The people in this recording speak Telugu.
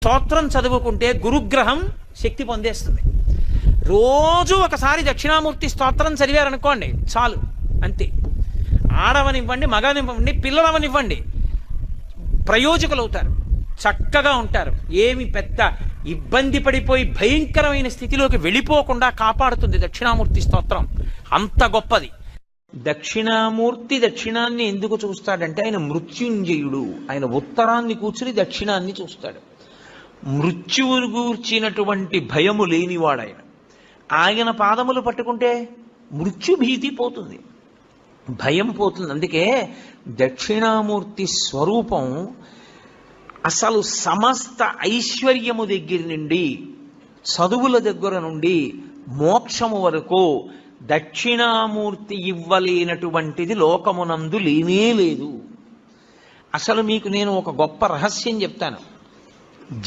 స్తోత్రం చదువుకుంటే గురుగ్రహం శక్తి పొందేస్తుంది. రోజు ఒకసారి దక్షిణామూర్తి స్తోత్రం చదివారనుకోండి చాలు, అంతే. ఆడవనివ్వండి, మగనివ్వండి, పిల్లలవనివ్వండి, ప్రయోజకులు అవుతారు, చక్కగా ఉంటారు. ఏమి పెద్ద ఇబ్బంది పడిపోయి భయంకరమైన స్థితిలోకి వెళ్ళిపోకుండా కాపాడుతుంది దక్షిణామూర్తి స్తోత్రం. అంత గొప్పది. దక్షిణామూర్తి దక్షిణాన్ని ఎందుకు చూస్తాడంటే ఆయన మృత్యుంజయుడు. ఆయన ఉత్తరాన్ని కూర్చుని దక్షిణాన్ని చూస్తాడు. మృత్యువును గూర్చినటువంటి భయము లేనివాడాయన. ఆయన పాదములు పట్టుకుంటే మృత్యుభీతి పోతుంది, భయం పోతుంది. అందుకే దక్షిణామూర్తి స్వరూపం అసలు సమస్త ఐశ్వర్యము దగ్గర నుండి, చదువుల దగ్గర నుండి, మోక్షము వరకు దక్షిణామూర్తి ఇవ్వలేనటువంటిది లోకమునందు లేనే లేదు. అసలు మీకు నేను ఒక గొప్ప రహస్యం చెప్తాను.